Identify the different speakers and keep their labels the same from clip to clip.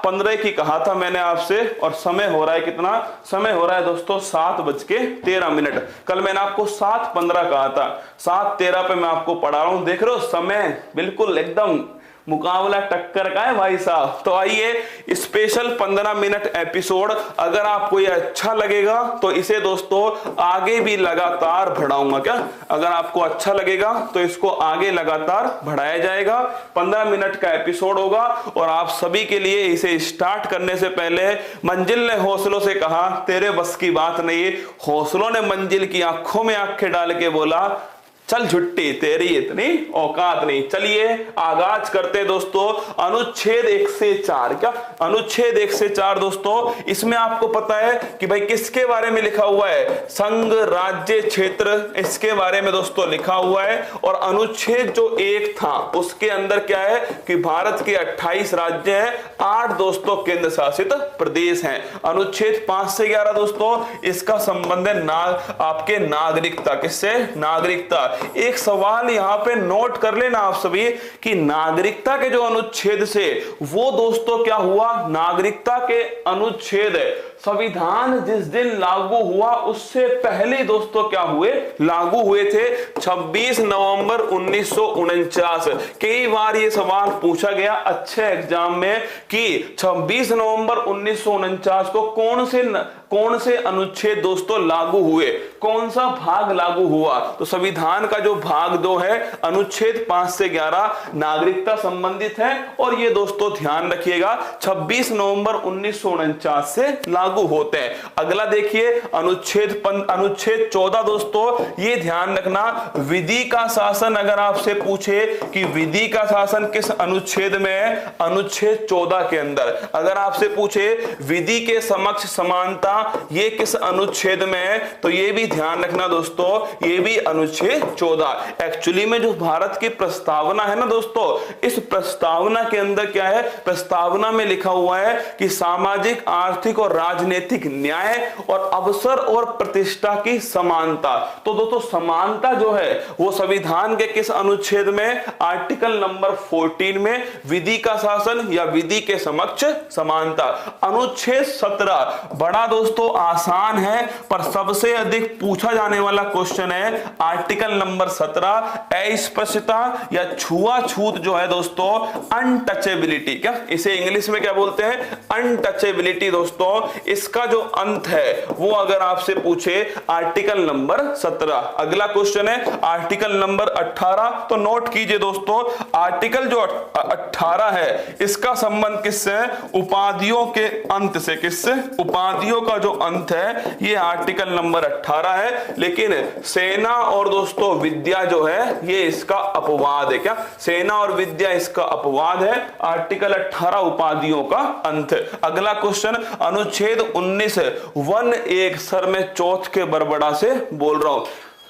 Speaker 1: 7:15 की कहा था मैंने आपसे, और समय हो रहा है कितना, समय हो रहा है दोस्तों 7:13। कल मैंने आपको 7:15 कहा था, 7:13 पे मैं आपको पढ़ा रहा हूं। देख रहे हो समय बिल्कुल एकदम मुकाबला टक्कर का है भाई साहब। तो आइए स्पेशल 15 मिनट एपिसोड, अगर आपको ये अच्छा लगेगा तो इसे दोस्तों आगे भी लगातार बढ़ाऊंगा। क्या अगर आपको अच्छा लगेगा तो इसको आगे लगातार बढ़ाया जाएगा। 15 मिनट का एपिसोड होगा और आप सभी के लिए इसे स्टार्ट करने से पहले मंजिल ने हौसलों से कहा तेरे बस की बात नहीं। हौसलों ने मंजिल की आंखों में आंखें डाल के बोला चल झुट्टी तेरी इतनी औकात नहीं। चलिए आगाज करते दोस्तों। अनुच्छेद 1 से 4, क्या अनुच्छेद 1 से 4 दोस्तों, इसमें आपको पता है कि भाई किसके बारे में लिखा हुआ है, संघ राज्य क्षेत्र, इसके बारे में दोस्तों लिखा हुआ है। और अनुच्छेद जो 1 था उसके अंदर क्या है कि भारत के 28 राज्य हैं, 8 दोस्तों केंद्र शासित प्रदेश हैं। अनुच्छेद 5 से 11 दोस्तों, इसका संबंध है आपके नागरिकता, किससे, नागरिकता। एक सवाल यहां पे नोट कर लेना आप सभी कि नागरिकता के जो अनुच्छेद से वो दोस्तों क्या हुआ, नागरिकता के अनुच्छेद संविधान जिस दिन लागू हुआ उससे पहले दोस्तों क्या हुए, लागू हुए थे 26 नवंबर 1949। कई बार ये सवाल पूछा गया अच्छे एग्जाम में कि 26 नवंबर 1949 को कौन से अनुच्छेद दोस्तों लागू हुए, कौन सा भाग लागू हुआ। तो संविधान का जो भाग 2 है अनुच्छेद 5 से 11 नागरिकता संबंधित है। और ये दोस्तों ध्यान रखिएगा 26 नवंबर 1949 से लागू होते हैं। अगला देखिए अनुच्छेद 14 दोस्तों, ये ध्यान रखना विधि का शासन अगर आपसे पूछे कि विधि का शासन किस अनुच्छेद में है, अनुच्छेद 14 के अंदर। अगर आपसे पूछे विधि के समक्ष समानता ये किस अनुच्छेद में है, तो ये भी ध्यान रखना दोस्तों, ये भी अनुच्छेद 14। एक्चुअली में जो भारत की प्रस्तावना है ना दोस्तों, इस प्रस्तावना के अंदर क्या है, प्रस्तावना में लिखा हुआ है कि सामाजिक आर्थिक और राजनीतिक न्याय और अवसर और प्रतिष्ठा की समानता। तो दोस्तों समानता जो है वो संविधान के किस अनुच्छेद में, आर्टिकल नंबर 14 में विधि का शासन या विधि के समक्ष समानता। अनुच्छेद 17 बड़ा दोस्तों आसान है पर सबसे अधिक पूछा जाने वाला क्वेश्चन है आर्टिकल नंबर 17, अस्पृश्यता या छुआछूत जो है दोस्तों, अनटचेबिलिटी। क्या इसे इंग्लिश में क्या बोलते हैं, अनटचेबिलिटी दोस्तों। इसका जो अंत है वो अगर आपसे पूछे आर्टिकल नंबर 17। अगला क्वेश्चन है आर्टिकल नंबर 18। तो नोट कीजिए दोस्तों, आर्टिकल जो 18 है इसका संबंध किससे है, उपाधियों के अंत से। किससे, उपाधियों का जो अंत है ये आर्टिकल नंबर 18 है। लेकिन सेना और दोस्तों विद्या जो है ये इसका अपवाद है। क्या सेना और विद्या इसका अपवाद है, आर्टिकल 18 उपाधियों का अंत। अगला क्वेश्चन अनुच्छेद 19 वन एक सर में चौथ के बरबड़ा से बोल रहा हूं।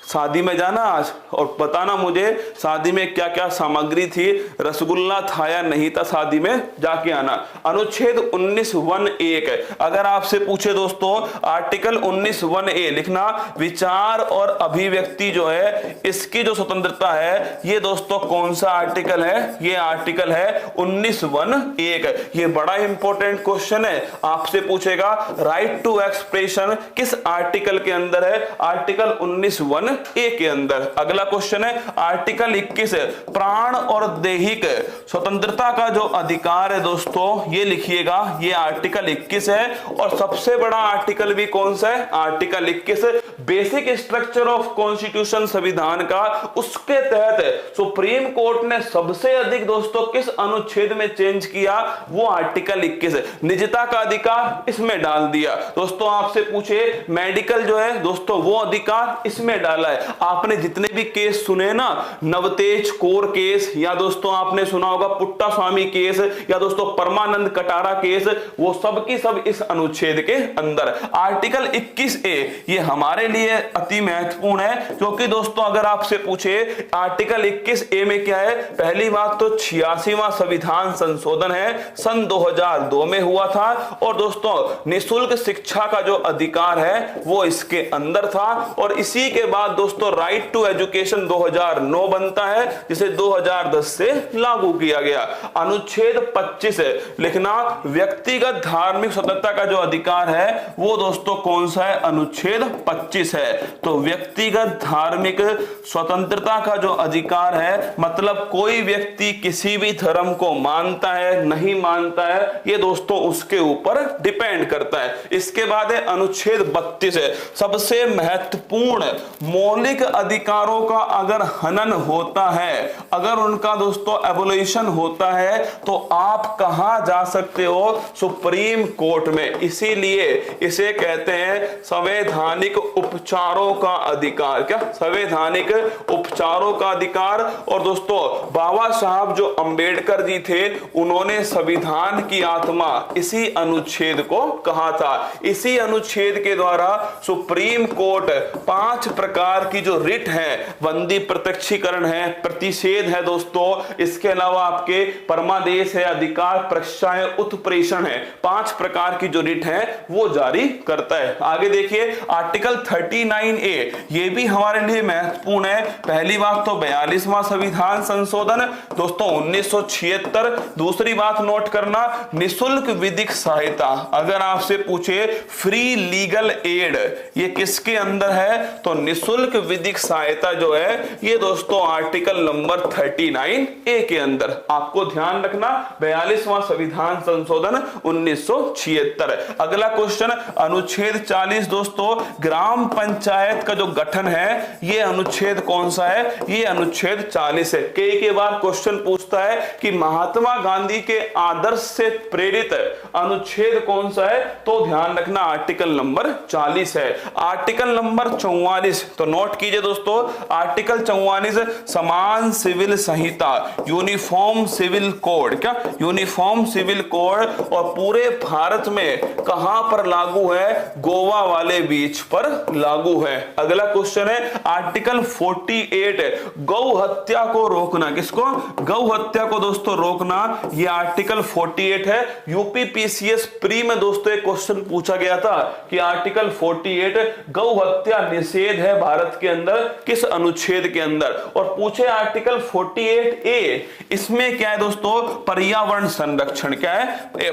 Speaker 1: शादी में जाना आज और बताना मुझे शादी में क्या क्या सामग्री थी, रसगुल्ला था या नहीं था, शादी में जाके आना। अनुच्छेद 19 वन एक अगर आपसे पूछे दोस्तों, आर्टिकल 19 वन ए लिखना, विचार और अभिव्यक्ति जो है इसकी जो स्वतंत्रता है ये दोस्तों कौन सा आर्टिकल है, ये आर्टिकल है 19 वन एक। ये बड़ा इंपॉर्टेंट क्वेश्चन है, आपसे पूछेगा राइट टू एक्सप्रेशन किस आर्टिकल के अंदर है, आर्टिकल 19 वन ए के अंदर। अगला क्वेश्चन है आर्टिकल 21 प्राण और दैहिक स्वतंत्रता का जो अधिकार है दोस्तों, ये लिखिएगा, ये आर्टिकल 21 है। और सबसे बड़ा आर्टिकल भी कौन सा है, article 21 basic structure of constitution, संविधान का। उसके तहत सुप्रीम कोर्ट ने सबसे अधिक दोस्तों किस अनुच्छेद में चेंज किया, वो आर्टिकल 21 निजता का अधिकार इसमें डाल दिया। दोस्तों आपसे पूछे मेडिकल जो है दोस्तों वो अधिकार इसमें डाला है। आपने जितने भी केस सुने ना, नवतेज कोर केस, या दोस्तों आपने सुना होगा पुट्टा स्वामी केस, या दोस्तों परमानंद कटारा केस, वो सब की सब इस अनुच्छेद के अंदर। आर्टिकल 21A ये हमारे लिए अति महत्वपूर्ण है, क्योंकि दोस्तों अगर आपसे पूछे आर्टिकल 21A में क्या है, पहली बात तो 86वां संविधान संशोधन है, सन 2002 में हुआ था। और दोस्तों निःशुल्क शिक्षा का जो अधिकार है वो इसके अंदर था। और इसी के बाद दोस्तों राइट टू एजुकेशन 2009 बनता है, जिसे 2010 से लागू किया गया। अनुच्छेद 25 लिखना, व्यक्तिगत धार्मिक स्वतंत्रता का जो अधिकार है वो दोस्तों कौन सा है, अनुच्छेद 25 है। तो व्यक्तिगत धार्मिक स्वतंत्रता का जो अधिकार है, मतलब कोई व्यक्ति किसी भी धर्म को मानता है नहीं मानता है, ये दोस्तों उसके ऊपर डिपेंड करता है। इसके बाद है अनुच्छेद 32 है, सबसे महत्वपूर्ण मौलिक अधिकारों का अगर हनन होता है, अगर उनका दोस्तों एबोलिशन होता है, तो आप कहां जा सकते हो, सुप्रीम कोर्ट में। इसीलिए इसे कहते हैं संवैधानिक उपचारों का अधिकार। क्या, संवैधानिक उपचारों का अधिकार। और दोस्तों बाबा साहब जो अंबेडकर जी थे, उन्होंने संविधान की आत्मा इसी अनुच्छेद को कहा था। इसी अनुच्छेद के द्वारा सुप्रीम कोर्ट 5 प्रकार की जो रिट है, बंदी प्रत्यक्षीकरण है, प्रतिषेध है दोस्तों, इसके अलावा आपके परमादेश है, अधिकार परीक्षा है, उत्प्रेषण है, 5 प्रकार की जो रिट है वो जारी करता है। आगे देखिए आर्टिकल 39A, ये भी हमारे लिए महत्वपूर्ण है। पहली बात तो 42वां संविधान संशोधन दोस्तों 1976। दूसरी बात नोट करना, निशुल्क विधिक सहायता। अगर आपसे पूछे फ्री लीगल एड ये किसके अंदर है, तो निशुल्क विधिक सहायता जो है ये दोस्तों आर्टिकल नंबर 39A के अंदर। आपको ध्यान रखना 42वां संविधान संशोधन 1976। अगला क्वेश्चन अनुच्छेद 40 दोस्तों, ग्राम पंचायत का जो गठन है ये अनुच्छेद कौन सा है, ये अनुच्छेद 40 है। कई बार क्वेश्चन पूछता है कि महात्मा गांधी के आदर्श से प्रेरित अनुच्छेद कौन सा है, तो ध्यान रखना आर्टिकल नंबर 40 है। आर्टिकल नंबर 44 तो नोट कीजिए दोस्तों, आर्टिकल 44 समान सिविल संहिता, यूनिफॉर्म सिविल कोड। क्या, यूनिफॉर्म सिविल कोड, और पूरे भारत में कहां पर लागू है, गोवा वाले बीच पर लागू है। अगला क्वेश्चन है आर्टिकल 48 गौ हत्या को रोकना। किसको, गौ हत्या को दोस्तों रोकना, ये आर्टिकल 48 है। यूपीपीसीएस प्री में दोस्तों एक क्वेश्चन पूछा गया था कि आर्टिकल 48 गौ हत्या निषेध है भारत के अंदर, किस अनुच्छेद के अंदर, और पूछे आर्टिकल 48A, इसमें क्या है दोस्तों, पर्यावरण संरक्षण। क्या है,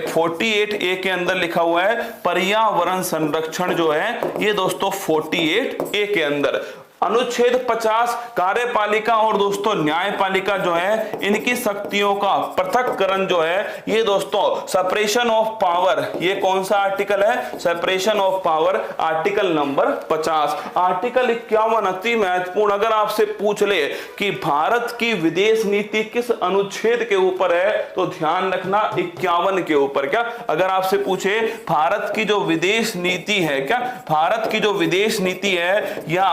Speaker 1: 48A के अंदर लिखा हुआ है पर्यावरण संरक्षण जो है ये दोस्तों 48A के अंदर। अनुच्छेद 50 कार्यपालिका और दोस्तों न्यायपालिका जो है इनकी शक्तियों का पृथक्करण जो है ये दोस्तों सेपरेशन ऑफ पावर, ये कौन सा आर्टिकल है, separation of power article number 50। Article 51 अति महत्वपूर्ण, अगर आपसे पूछ ले कि भारत की विदेश नीति किस अनुच्छेद के ऊपर है, तो ध्यान रखना 51 के ऊपर। क्या, अगर आपसे पूछे भारत की जो विदेश नीति है, क्या भारत की जो विदेश नीति है या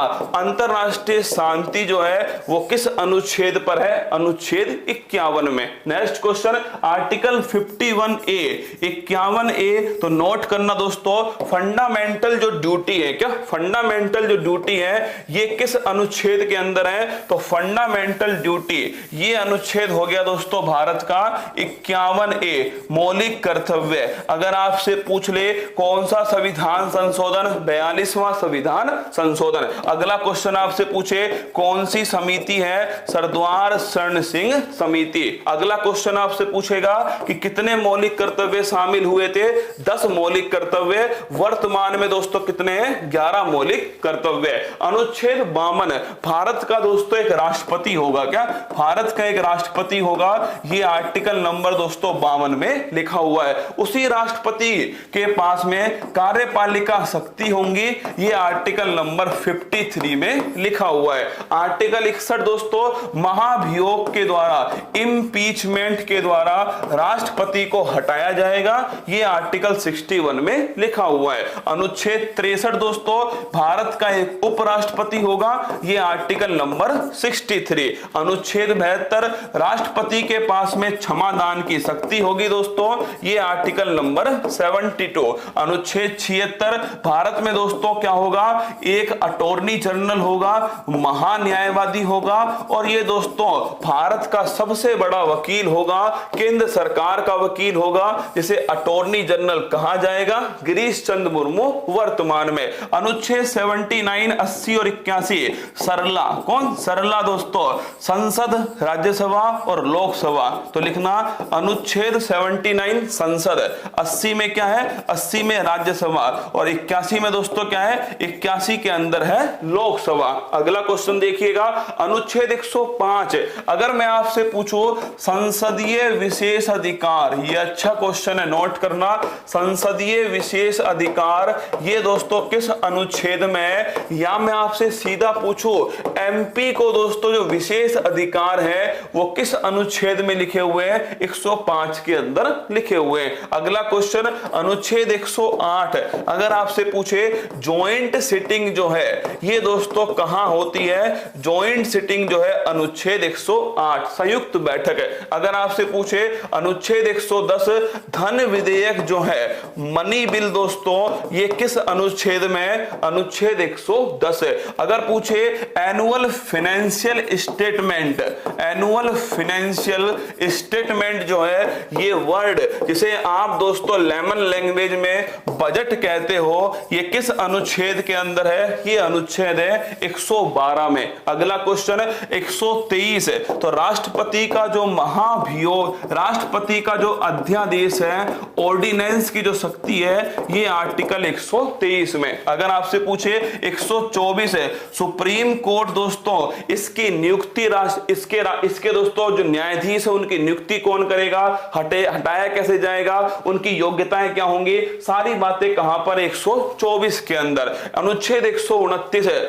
Speaker 1: अंतरराष्ट्रीय शांति जो है वो किस अनुच्छेद पर है, अनुच्छेद 51 में। Next question article 51A 51A तो नोट करना दोस्तों, फंडामेंटल जो ड्यूटी है, क्या फंडामेंटल जो ड्यूटी है ये किस अनुच्छेद के अंदर है, तो फंडामेंटल ड्यूटी ये अनुच्छेद हो गया दोस्तों भारत का 51A मौलिक कर्तव्य। अगर आपसे पूछ ले कौन सा संविधान संशोधन, 42वां संविधान संशोधन। अगला क्वेश्चन आपसे पूछे कौन सी समिति है, सरदार शरण सिंह समिति। अगला क्वेश्चन आपसे पूछेगा कि कितने मौलिक कर्तव्य शामिल हुए थे, 10 मौलिक कर्तव्य। वर्तमान में दोस्तों कितने हैं, 11 मौलिक कर्तव्य। अनुच्छेद 52 भारत का दोस्तों एक राष्ट्रपति होगा। क्या भारत का एक राष्ट्रपति होगा, ये आर्टिकल नंबर दोस्तों 52 में लिखा हुआ है। उसी राष्ट्रपति के पास में कार्यपालिका शक्ति होंगी, ये आर्टिकल नंबर 53 में लिखा हुआ है। आर्टिकल 61 दोस्तों महाभियोग के द्वारा, इंपीचमेंट के द्वारा राष्ट्रपति को हटाया जाएगा, ये आर्टिकल 61 में लिखा हुआ है। अनुच्छेद 63 दोस्तों भारत का एक उपराष्ट्रपति होगा, ये आर्टिकल नंबर 63। अनुच्छेद 72 राष्ट्रपति के पास में क्षमादान की शक्ति होगी दोस्तों, ये आर्टिकल नंबर 72। अनुच्छेद 76 भारत में दोस्तों क्या होगा, एक अटॉर्नी जनरल होगा, महान्यायवादी होगा, और ये दोस्तों भारत का सबसे बड़ा वकील होगा, केंद्र सरकार का वकील होगा, जिसे अटॉर्नी जनरल कहा जाएगा, गिरीश चंद्र मुर्मू वर्तमान में। अनुच्छेद 79, 80 और 81 सरला, कौन सरला दोस्तों, संसद, राज्यसभा और लोकसभा। तो लिखना अनुच्छेद 79 संसद, 80 में क्या है, 80 में राज्यसभा, और 81 में दोस्तों क्या है, 81 के अंदर है लोकसभा। अगला क्वेश्चन देखिएगा, अनुच्छेद 105, अगर मैं आपसे पूछूं संसदीय विशेष अधिकार, ये अच्छा क्वेश्चन है, नोट करना, संसदीय विशेष अधिकार ये दोस्तों किस अनुच्छेद में है, या मैं आपसे सीधा पूछूं एमपी को दोस्तों जो विशेष अधिकार है वो किस अनुच्छेद में लिखे हुए हैं, 105 के अंदर लिखे हुए हैं। अगला क्वेश्चन अनुच्छेद 108, अगर आपसे पूछे ज्वाइंट सिटिंग जो है ये दोस्तों कहां होती है, ज्वाइंट सिटिंग जो है अनुच्छेद 108 संयुक्त बैठक है। अगर आपसे पूछे अनुच्छेद 110 धन विधेयक जो है, मनी बिल दोस्तों ये किस अनुच्छेद में, अनुच्छेद 110 है। अगर पूछे annual financial statement, annual financial statement जो है ये वर्ड जिसे आप दोस्तों लेमन लैंग्वेज में बजट कहते हो, ये किस अनुच्छेद के अंदर है, ये अनुच्छेद है 112 में। अगला क्वेश्चन 123 है, तो राष्ट्रपति का जो महाभियोग, राष्ट्रपति का जो अध्यादेश है, ऑर्डिनेंस की जो शक्ति है, ये आर्टिकल 123 में। अगर आपसे पूछे 124 है, सुप्रीम कोर्ट दोस्तों इसकी नियुक्ति इसके दोस्तों जो न्यायाधीश है उनकी नियुक्ति कौन करेगा, हटाया कैसे जाएगा, उनकी योग्यताएं क्या होंगी, सारी बातें कहां पर, 124 के अंदर। अनुच्छेद 129 है,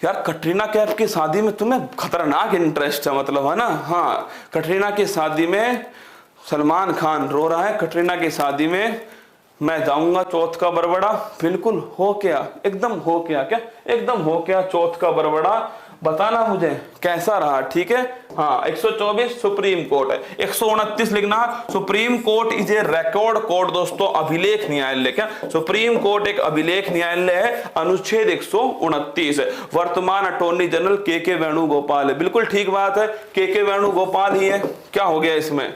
Speaker 1: यार कटरीना कैफ की शादी में तुम्हें खतरनाक इंटरेस्ट है, मतलब है ना, हाँ कटरीना की शादी में सलमान खान रो रहा है, कटरीना की शादी में मैं जाऊंगा चौथ का बरबड़ा, बिल्कुल हो क्या, एकदम हो क्या, क्या एकदम हो क्या चौथ का बरबड़ा, बताना मुझे कैसा रहा, ठीक है। हाँ 124 सुप्रीम कोर्ट है, 129 लिखना supreme court is a record court दोस्तों, अभिलेख न्यायालय, क्या सुप्रीम कोर्ट एक अभिलेख न्यायालय है, अनुच्छेद 129 है। वर्तमान अटॉर्नी जनरल के वेणुगोपाल है, बिल्कुल ठीक बात है, के वेणुगोपाल ही है, क्या हो गया इसमें,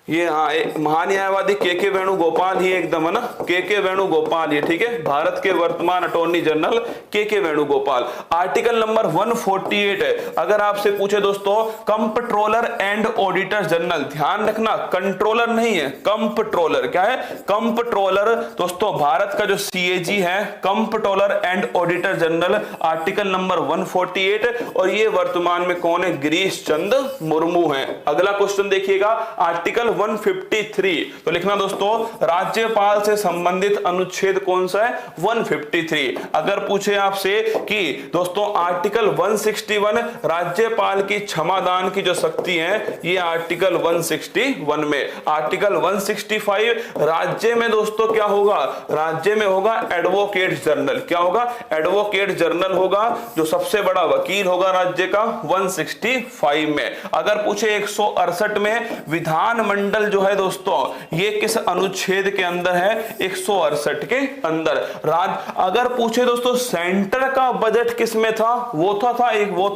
Speaker 1: ये हाँ एक महान्यायवादी के वेणुगोपाल ही एकदम है ना, के वेणुगोपाल ही, ठीक है, भारत के वर्तमान अटॉर्नी जनरल के वेणुगोपाल। आर्टिकल नंबर 148 है, अगर आपसे पूछे दोस्तों कंप्ट्रोलर एंड ऑडिटर जनरल, ध्यान रखना कंट्रोलर नहीं है, कंप्ट्रोलर, क्या है कंप्ट्रोलर दोस्तों, भारत का जो सीएजी है comptroller and auditor general, article number 148, और ये वर्तमान में कौन है, गिरीश चंद्र मुर्मू है। अगला क्वेश्चन देखिएगा आर्टिकल 153, तो लिखना दोस्तों राज्यपाल से संबंधित अनुच्छेद कौन सा है, 153। अगर पूछे आपसे कि दोस्तों आर्टिकल 161 राज्यपाल की क्षमादान की जो शक्ति है, ये आर्टिकल 161 में। आर्टिकल 165 राज्य में दोस्तों क्या होगा, राज्य में होगा एडवोकेट जनरल, क्या होगा, एडवोकेट जनरल होगा, जो सबसे बड़ा वकील होगा राज्य का, 165 में। अगर पूछे 168 में विधान मंडल जो है दोस्तों ये किस अनुच्छेद के अंदर है, 168 के अंदर। अगर पूछे दोस्तों सेंटर का बजट किस में था, वो था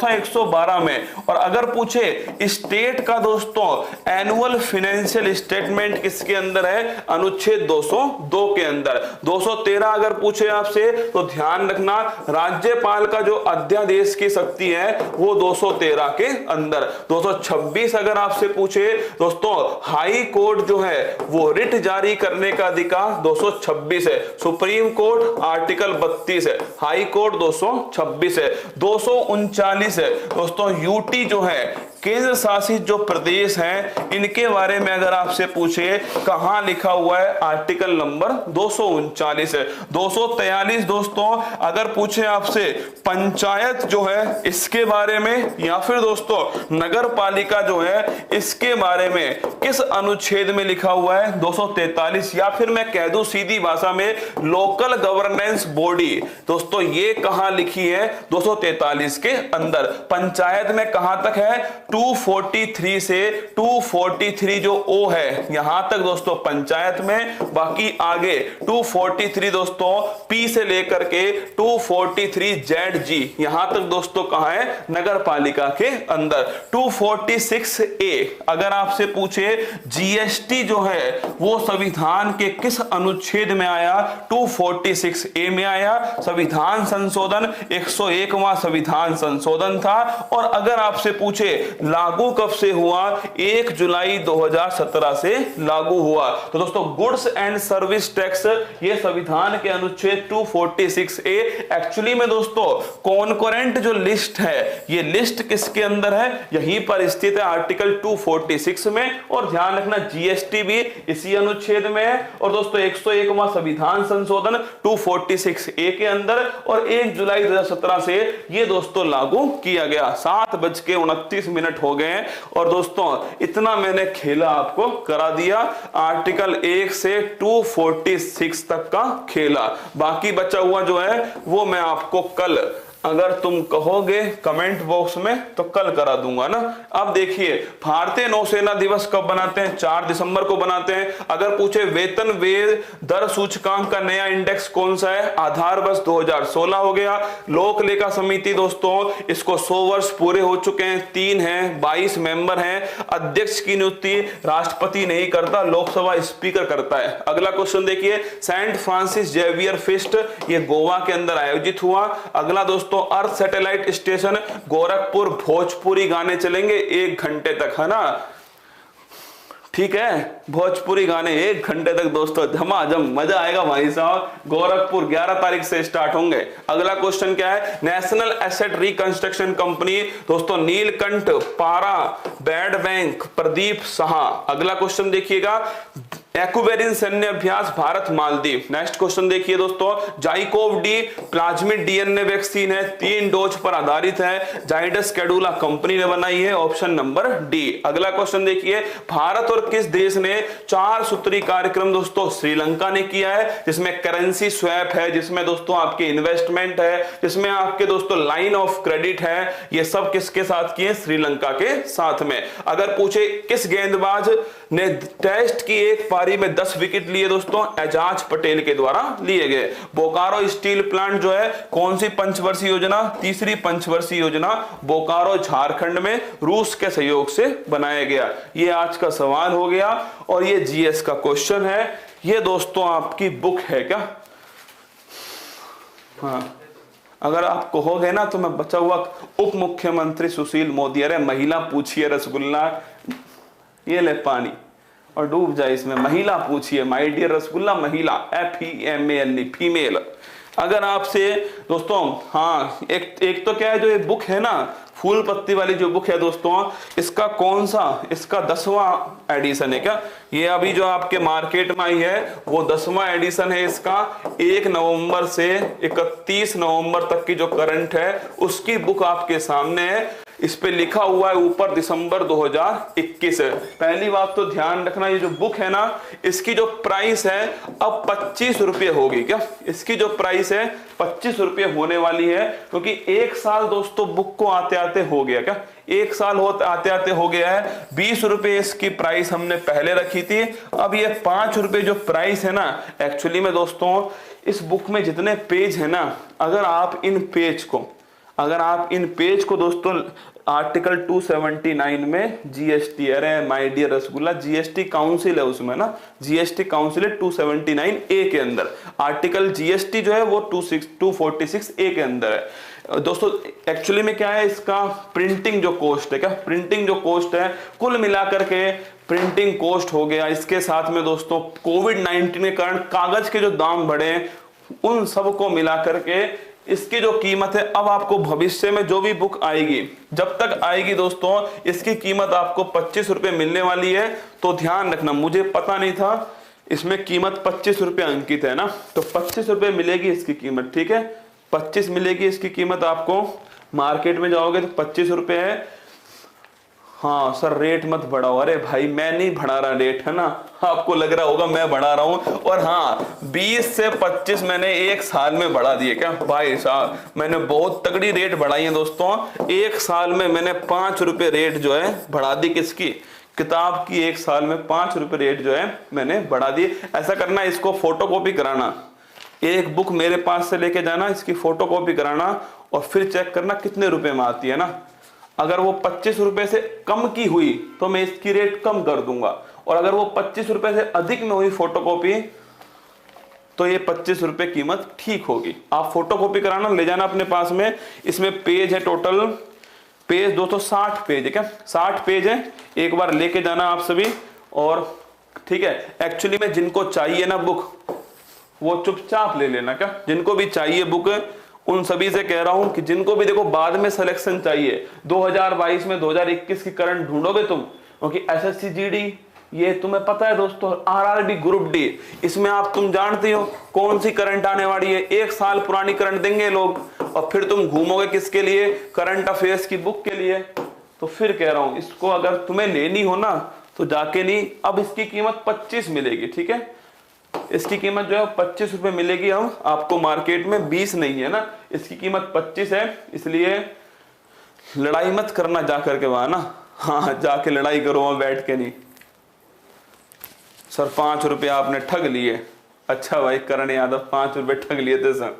Speaker 1: 112 में। और अगर पूछे स्टेट का दोस्तों एनुअल फाइनेंशियल स्टेटमेंट किसके अंदर है, अनुच्छेद 202 के अंदर। 213 अगर पूछे आपसे तो ध्यान रखना राज्यपाल का जो अध्यादेश की शक्ति है वो 213 के अंदर। 226 अगर आपसे पूछे दोस्तों हाई कोर्ट जो है वो रिट जारी करने का अधिकार 226 है। सुप्रीम कोर्ट आर्टिकल 32 है, हाई कोर्ट 226 है। 239 है दोस्तों यूटी जो है केंद्र शासित जो प्रदेश हैं इनके बारे में अगर आपसे पूछे कहां लिखा हुआ है, आर्टिकल नंबर 239 है। 243 दोस्तों अगर पूछे आपसे पंचायत जो है इसके बारे में, या फिर दोस्तों नगर पालिका जो है इसके बारे में किस अनुच्छेद में लिखा हुआ है, 243। या फिर मैं कह दूं सीधी भाषा में लोकल गवर्नेंस बॉडी दोस्तों ये कहां लिखी है, 243 के अंदर। पंचायत में कहां तक है, 243 से 243 जो ओ है यहां तक दोस्तों पंचायत में, बाकी आगे 243 दोस्तों पी से लेकर के 243 जेड जी यहां तक दोस्तों कहां है, नगर पालिका के अंदर। 246 ए अगर आपसे पूछे जीएसटी जो है वो संविधान के किस अनुच्छेद में आया, 246 ए में आया। संविधान संशोधन 101वां संविधान संशोधन था। और अगर आपसे पूछे लागू कब से हुआ, 1 जुलाई 2017 से लागू हुआ। तो दोस्तों गुड्स एंड सर्विस टैक्स ये संविधान के अनुच्छेद 246 ए एक्चुअली में दोस्तों कॉन्करेंट जो लिस्ट है ये लिस्ट किसके अंदर है, यहीं पर स्थित है आर्टिकल 246 में। और ध्यान रखना जीएसटी भी इसी अनुच्छेद में है। और दोस्तों 101वां संविधान संशोधन 246 ए के अंदर, और 1 जुलाई 2017 से ये दोस्तों लागू किया गया। 7:29 हो गए और दोस्तों इतना मैंने खेला आपको करा दिया, आर्टिकल 1 से 246 तक का खेला। बाकी बचा हुआ जो है वो मैं आपको कल, अगर तुम कहोगे कमेंट बॉक्स में तो कल करा दूंगा ना। अब देखिए भारतीय नौसेना दिवस कब बनाते हैं, 4 दिसंबर को बनाते हैं। अगर पूछे वेतन व्यय दर सूचकांक का नया इंडेक्स कौन सा है, आधार वर्ष 2016 हो गया। लोक लेखा समिति दोस्तों इसको 100 वर्ष पूरे हो चुके हैं, 3 हैं, 22 मेंबर हैं। अध्यक्ष की नियुक्ति राष्ट्रपति नहीं करता, लोकसभा स्पीकर करता है। अगला क्वेश्चन देखिए, सेंट फ्रांसिस जेवियर फेस्ट ये गोवा के अंदर आयोजित हुआ। अगला दोस्तों अर्थ सैटेलाइट स्टेशन गोरखपुर, भोजपुरी गाने चलेंगे 1 घंटे तक, है ना, ठीक है, भोजपुरी गाने 1 घंटे तक दोस्तों झमाझम मजा आएगा भाई साहब। गोरखपुर 11 तारीख से स्टार्ट होंगे। अगला क्वेश्चन क्या है, नेशनल एसेट रिकंस्ट्रक्शन कंपनी दोस्तों नीलकंठ, पारा, बैड बैंक, प्रदीप साहा। अगला क्वेश्चन देखिएगा, एक्वेरिन सैन्य अभ्यास भारत मालदीव। नेक्स्ट क्वेश्चन देखिए दोस्तों, ZyCoV D plasmid DNA vaccine है, 3 डोज पर आधारित है, जाइडस कैडुला कंपनी ने बनाई है, ऑप्शन नंबर डी। अगला क्वेश्चन देखिए, भारत और किस देश ने 4 सूत्री कार्यक्रम दोस्तों, श्रीलंका ने किया है, जिसमें करेंसी स्वैप है, जिसमें दोस्तों आपके इन्वेस्टमेंट है, जिसमें आपके दोस्तों लाइन ऑफ क्रेडिट है। ये सब किसके साथ किए, श्रीलंका के साथ में। अगर पूछे किस गेंदबाज ने टेस्ट की एक पारी में 10 विकेट लिए दोस्तों, एजाज पटेल के द्वारा लिए गए। बोकारो स्टील प्लांट जो है कौन सी पंचवर्षीय योजना, 3री पंचवर्षीय योजना, बोकारो झारखंड में रूस के सहयोग से बनाया गया। ये आज का सवाल हो गया और ये जीएस का क्वेश्चन है। ये दोस्तों आपकी बुक है क्या, हाँ, अगर आप कहोगे ना तो मैं बचा हुआ उप मुख्यमंत्री सुशील मोदी, अरे महिला पूछिए रसगुल्ला, ये ले पानी और डूब जाए इसमें, महिला पूछिए, माय डियर रसगुल्ला, महिला, FEMALE, फीमेल। अगर आपसे दोस्तों, हाँ, एक तो क्या है, जो ये बुक है ना फूल पत्ती वाली जो बुक है दोस्तों, इसका कौन सा, इसका 10वां एडिशन है क्या, ये अभी जो आपके मार्केट में आई है वो 10वां एडिशन है इसका। 1 नवंबर से 31 नवंबर तक की जो करंट है उसकी बुक आपके सामने है। इस पे लिखा हुआ है ऊपर दिसंबर 2021 है। पहली बात तो ध्यान रखना, ये जो बुक है ना इसकी जो प्राइस है अब 25 रुपये होगी क्या, इसकी जो प्राइस है 25 रुपये होने वाली है, क्योंकि 1 साल दोस्तों बुक को आते आते हो गया क्या, 1 साल आते आते हो गया है। 20 रुपये इसकी प्राइस हमने पहले रखी थी, अब ये 5 रुपये जो प्राइस है ना, एक्चुअली में दोस्तों इस बुक में जितने पेज है ना, अगर आप इन पेज को दोस्तों आर्टिकल 279 में जीएसटी, अरे my dear rasgulla, GST council है उसमें ना, जीएसटी काउंसिल है 279A के अंदर, आर्टिकल जीएसटी जो है वो 246A के अंदर है। दोस्तों एक्चुअली में क्या है, इसका प्रिंटिंग जो कॉस्ट है क्या, प्रिंटिंग जो कॉस्ट है कुल मिलाकर के प्रिंटिंग कॉस्ट हो गया, इसके साथ में दोस्तों कोविड-19 के कारण कागज के जो दाम बढ़े उन सबको मिलाकर के इसकी जो कीमत है, अब आपको भविष्य में जो भी बुक आएगी, जब तक आएगी दोस्तों, इसकी कीमत आपको 25 रुपये मिलने वाली है। तो ध्यान रखना, मुझे पता नहीं था इसमें कीमत 25 रुपये अंकित है ना, तो 25 रुपये मिलेगी इसकी कीमत, ठीक है, 25 मिलेगी इसकी कीमत आपको। मार्केट में जाओगे तो 25 रुपये है, हाँ सर रेट मत बढ़ाओ। अरे भाई मैं नहीं बढ़ा रहा रेट, है ना, आपको लग रहा होगा मैं बढ़ा रहा हूं। और हाँ 20 से 25 मैंने एक साल में बढ़ा दिए क्या भाई साहब, मैंने बहुत तगड़ी रेट बढ़ाई है दोस्तों। एक साल में मैंने 5 रुपए रेट जो है बढ़ा दी, किसकी, किताब की। एक साल में 5 रुपए रेट जो है मैंने बढ़ा दी। ऐसा करना, इसको फोटोकॉपी कराना, एक बुक मेरे पास से लेके जाना, इसकी फोटोकॉपी कराना और फिर चेक करना कितने रुपए में आती है ना। अगर वो 25 रुपए से कम की हुई तो मैं इसकी रेट कम कर दूंगा, और अगर वो 25 रुपए से अधिक में हुई फोटोकॉपी तो ये 25 रुपए कीमत ठीक होगी। आप फोटोकॉपी कराना, ले जाना अपने पास में। इसमें पेज है टोटल, पेज 260 पेज है क्या, 60 पेज है। एक बार लेके जाना आप सभी, और ठीक है। एक्चुअली में जिनको चाहिए ना बुक वो चुपचाप ले लेना क्या, जिनको भी चाहिए बुक उन सभी से कह रहा हूं कि जिनको भी देखो बाद में सिलेक्शन चाहिए 2022 में 2021 की करंट ढूंढोगे तुम, क्योंकि एसएससी जीडी ये तुम्हें पता है दोस्तों, आरआरबी ग्रुप डी, इसमें आप तुम जानते हो कौन सी करंट आने वाली है। 1 साल पुरानी करंट देंगे लोग और फिर तुम घूमोगे किसके लिए, करंट अफेयर्स की बुक के लिए। तो फिर कह रहा हूं इसको अगर तुम्हें लेनी हो ना तो जाके नहीं, अब इसकी कीमत 25 मिलेगी, ठीक है, इसकी कीमत जो है 25 रुपए मिलेगी। हम आपको मार्केट में 20 नहीं है ना, इसकी कीमत 25 है। इसलिए लड़ाई मत करना जा करके वहां ना, हाँ जाके लड़ाई करो वहां बैठ के नहीं। सर 5 रुपए आपने ठग लिए। अच्छा भाई करण यादव 5 रुपए ठग लिए थे सर,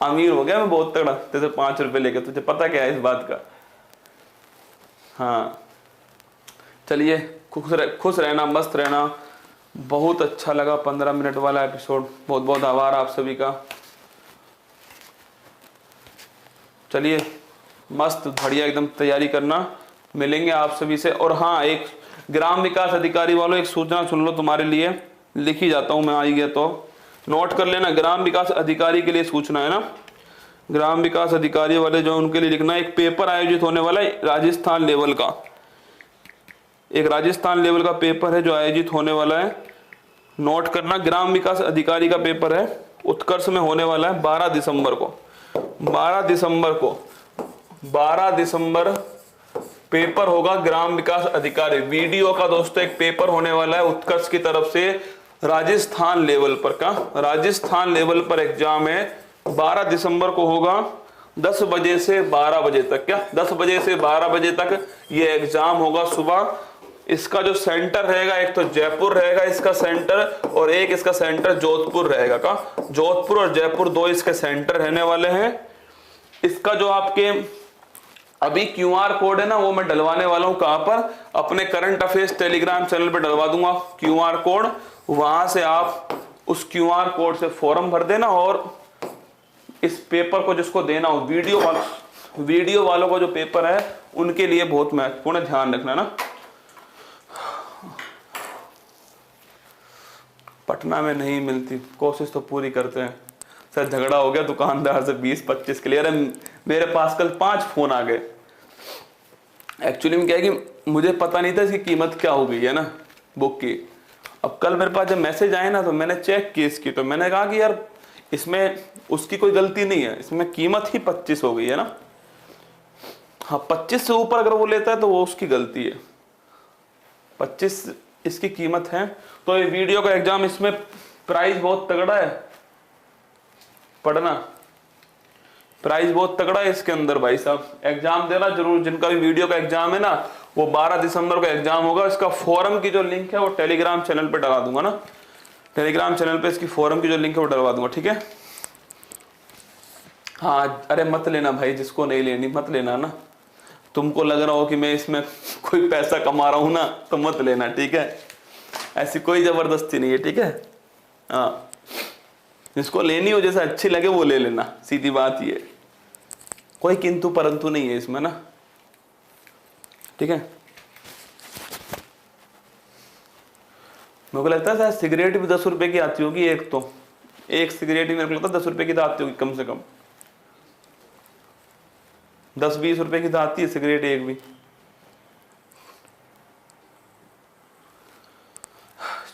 Speaker 1: अमीर हो गया मैं बहुत तगड़ा तेरे 5 रुपए लेके, तुझे पता क्या है इस बात का। हाँ चलिए खुश रहना, मस्त रहना। बहुत अच्छा लगा 15 मिनट वाला एपिसोड, बहुत बहुत आभार आप सभी का। चलिए मस्त बढ़िया एकदम तैयारी करना, मिलेंगे आप सभी से। और हाँ एक ग्राम विकास अधिकारी वालों एक सूचना सुन लो, तुम्हारे लिए लिख ही जाता हूं मैं, आ ही गया तो नोट कर लेना। ग्राम विकास अधिकारी के लिए सूचना है ना, ग्राम विकास अधिकारी वाले जो उनके लिए लिखना, एक पेपर आयोजित होने वाला है राजस्थान लेवल का, एक राजस्थान लेवल का पेपर है जो आयोजित होने वाला है, नोट करना। ग्राम विकास अधिकारी का पेपर है, उत्कर्ष में होने वाला है 12 दिसंबर को। 12 दिसंबर पेपर होगा ग्राम विकास अधिकारी वीडियो का दोस्तों, एक पेपर होने वाला है उत्कर्ष की तरफ से राजस्थान लेवल पर का, राजस्थान लेवल पर एग्जाम है। 12 दिसंबर को होगा 10 बजे से 12 बजे तक, क्या 10 बजे से 12 बजे तक ये एग्जाम होगा सुबह। इसका जो सेंटर रहेगा, एक तो जयपुर रहेगा इसका सेंटर, और एक इसका सेंटर जोधपुर रहेगा का, जोधपुर और जयपुर 2 इसके सेंटर रहने वाले हैं। इसका जो आपके अभी क्यूआर कोड है ना वो मैं डलवाने वाला हूं, कहां पर, अपने करंट अफेयर्स टेलीग्राम चैनल पर डलवा दूंगा क्यूआर कोड। वहां से आप उस क्यूआर कोड से फॉर्म भर देना, और इस पेपर को जिसको देना हो, वीडियो वालों को जो पेपर है उनके लिए बहुत महत्वपूर्ण, ध्यान रखना ना। पटना में नहीं मिलती, कोशिश तो पूरी करते हैं। सर झगड़ा हो गया दुकानदार से 20-25 के लिए, अरे मेरे पास कल 5 फोन आ गए। एक्चुअली में क्या है कि मुझे पता नहीं था इसकी कीमत क्या हो गई है ना बुक की। अब कल मेरे पास जब मैसेज आए ना तो मैंने चेक की इसकी, तो मैंने कहा कि यार इसमें उसकी कोई गलती नहीं है, इसमें कीमत ही 25 हो गई है ना। हाँ 25 से ऊपर अगर वो लेता है तो वो उसकी गलती है, 25 इसकी कीमत है। तो ये वीडियो का एग्जाम, इसमें प्राइस बहुत तगड़ा है, पढ़ना प्राइस बहुत तगड़ा है इसके अंदर भाई साहब। एग्जाम देना जरूर, जिनका भी वीडियो का एग्जाम है ना वो 12 दिसंबर को एग्जाम होगा। इसका फॉरम की जो लिंक है वो टेलीग्राम चैनल पे डलवा दूंगा ना, टेलीग्राम चैनल पे इसकी फॉरम की जो लिंक है वो डलवा दूंगा, ठीक है। हाँ अरे मत लेना भाई, जिसको नहीं लेनी मत लेना ना, तुमको लग रहा हो कि मैं इसमें कोई पैसा कमा रहा हूं ना तो मत लेना, ठीक है, ऐसी कोई जबरदस्ती नहीं है, ठीक है। हाँ जिसको लेनी हो, जैसा अच्छी लगे वो ले लेना, सीधी बात ये, कोई किंतु परंतु नहीं है इसमें ना, ठीक है। मेरे को लगता है शायद सिगरेट भी 10 रुपए की आती होगी एक, तो एक सिगरेट ही मेरे को लगता है 10 रुपए की तो आती होगी कम से कम, 10-20 रुपए की तो आती है सिगरेट एक भी।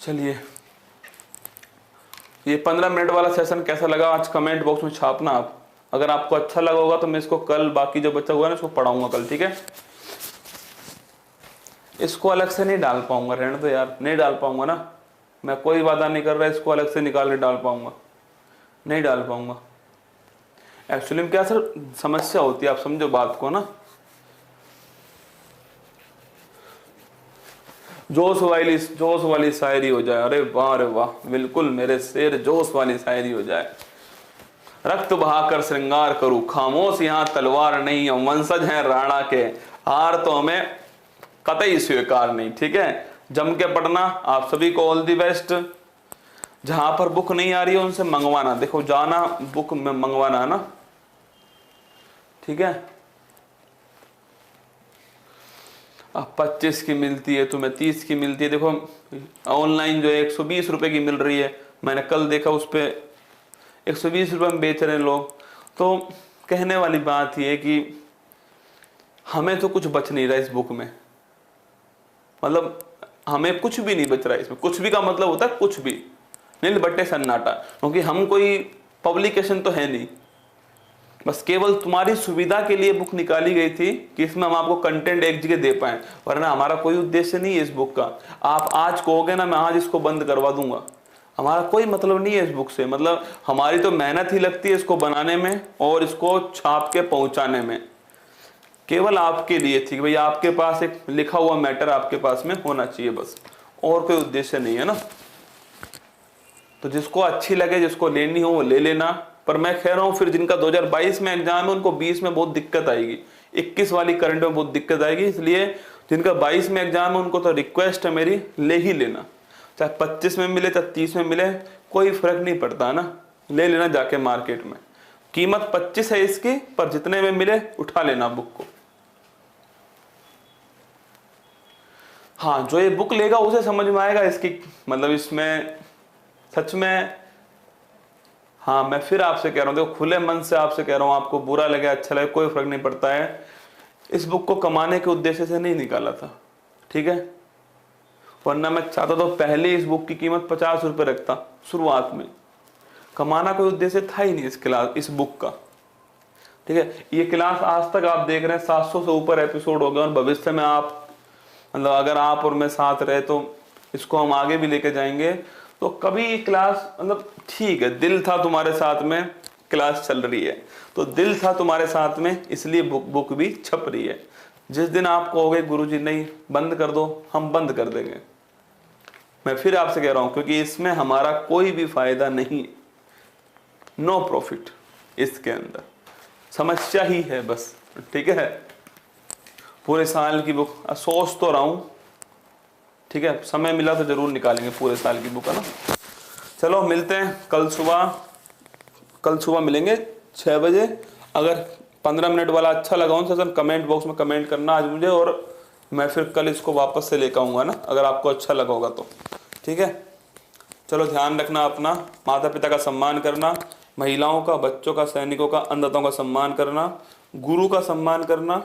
Speaker 1: चलिए ये 15 मिनट वाला सेशन कैसा लगा आज कमेंट बॉक्स में छापना आप। अगर आपको अच्छा लगा होगा तो मैं इसको कल, बाकी जो बचा हुआ है ना इसको पढ़ाऊंगा कल, ठीक है। इसको अलग से नहीं डाल पाऊंगा, रहने दो यार, नहीं डाल पाऊंगा ना, मैं कोई वादा नहीं कर रहा इसको अलग से निकाल के डाल पाऊंगा, नहीं डाल पाऊंगा। एक्चुअली में क्या सर समस्या होती है, आप समझो बात को ना। जोश वाली शायरी हो जाए, अरे वाह रे वाह, बिल्कुल मेरे शेर, जोश वाली शायरी हो जाए। रक्त बहाकर श्रृंगार करूं, खामोश यहाँ तलवार नहीं, हम वंशज हैं राणा के, हार तो हमें कतई स्वीकार नहीं। ठीक है, जम के पढ़ना, आप सभी को ऑल दी बेस्ट। जहां पर बुक नहीं आ रही है उनसे मंगवाना, देखो जाना बुक में मंगवाना है ना, ठीक है। अब 25 की मिलती है, तुम्हें 30 की मिलती है, देखो ऑनलाइन जो है 120 रुपए की मिल रही है, मैंने कल देखा उस पर 120 रुपए में बेच रहे हैं लोग। तो कहने वाली बात ये कि हमें तो कुछ बच नहीं रहा इस बुक में, मतलब हमें कुछ भी नहीं बच रहा है इसमें। कुछ भी का मतलब होता है कुछ भी, नील बट्टे सन्नाटा, क्योंकि हम कोई पब्लिकेशन तो है नहीं, बस केवल तुम्हारी सुविधा के लिए बुक निकाली गई थी कि इसमें हम आपको कंटेंट एक जगह दे पाए, वरना हमारा कोई उद्देश्य नहीं है इस बुक का। आप आज कहोगे ना मैं आज इसको बंद करवा दूंगा, हमारा कोई मतलब नहीं है इस बुक से। मतलब हमारी तो मेहनत ही लगती है इसको बनाने में और इसको छाप के पहुंचाने में, केवल आपके लिए थी कि भाई आपके पास एक लिखा हुआ मैटर आपके पास में होना चाहिए, बस, और कोई उद्देश्य नहीं है ना। तो जिसको अच्छी लगे, जिसको लेनी हो वो ले लेना। पर मैं कह रहा हूं फिर जिनका 2022 में एग्जाम है उनको 20 में बहुत दिक्कत आएगी, 21 वाली करंट में बहुत दिक्कत आएगी, इसलिए जिनका 22 में एग्जाम है उनको तो रिक्वेस्ट है मेरी, ले ही लेना, चाहे 25 में मिले चाहे 30 में मिले, कोई फर्क नहीं पड़ता ना, ले लेना जाके मार्केट में। कीमत 25 है इसकी, पर जितने में मिले उठा लेना बुक को। हाँ, जो ये बुक लेगा उसे समझ में आएगा इसकी, मतलब इसमें सच में, हाँ मैं फिर आपसे कह रहा हूँ, देखो खुले मन से आपसे कह रहा हूँ, आपको बुरा लगे अच्छा लगे कोई फर्क नहीं पड़ता है, इस बुक को कमाने के उद्देश्य से नहीं निकाला था, ठीक है। वरना मैं चाहता तो पहले इस बुक की कीमत 50 रुपए रखता शुरुआत में, कमाना कोई उद्देश्य था ही नहीं इस बुक का, ठीक है। ये क्लास आज तक आप देख रहे हैं 700 से ऊपर एपिसोड हो गए, और भविष्य में आप, मतलब अगर आप और मैं साथ रहे तो इसको हम आगे भी लेके जाएंगे। तो कभी क्लास, मतलब ठीक है, दिल था तुम्हारे साथ में, क्लास चल रही है, तो दिल था तुम्हारे साथ में, इसलिए बुक भी छप रही है। जिस दिन आप कहोगे गुरुजी नहीं बंद कर दो, हम बंद कर देंगे। मैं फिर आपसे कह रहा हूं, क्योंकि इसमें हमारा कोई भी फायदा नहीं, नो प्रॉफिट इसके अंदर, समस्या ही है बस, ठीक है। पूरे साल की बुक सोच तो रहा हूं, ठीक है, समय मिला तो जरूर निकालेंगे पूरे साल की बुक, है ना। चलो मिलते हैं कल सुबह मिलेंगे 6 बजे। अगर 15 मिनट वाला अच्छा लगा उन सेशन कमेंट बॉक्स में कमेंट करना आज मुझे, और मैं फिर कल इसको वापस से लेकर आऊँगा ना, अगर आपको अच्छा लगा होगा तो, ठीक है। चलो ध्यान रखना अपना, माता पिता का सम्मान करना, महिलाओं का, बच्चों का, सैनिकों का, अन्नदाताओं का सम्मान करना, गुरु का सम्मान करना।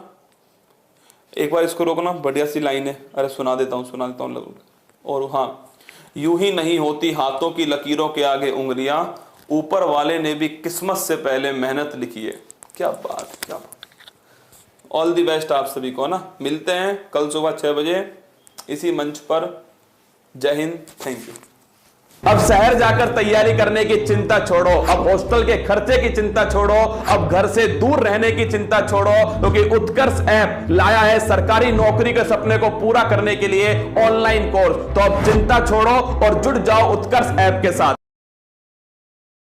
Speaker 1: एक बार इसको रोकना, बढ़िया सी लाइन है, अरे सुना देता हूँ और हाँ, यूं ही नहीं होती हाथों की लकीरों के आगे उंगलियां, ऊपर वाले ने भी किस्मत से पहले मेहनत लिखी है। क्या बात, क्या बात। ऑल दी बेस्ट आप सभी को ना, मिलते हैं कल सुबह 6 बजे इसी मंच पर। जय हिंद, थैंक यू।
Speaker 2: अब शहर जाकर तैयारी करने की चिंता छोड़ो, अब हॉस्टल के खर्चे की चिंता छोड़ो, अब घर से दूर रहने की चिंता छोड़ो, क्योंकि उत्कर्ष ऐप लाया है सरकारी नौकरी के सपने को पूरा करने के लिए ऑनलाइन कोर्स। तो अब चिंता छोड़ो और जुड़ जाओ उत्कर्ष ऐप के साथ।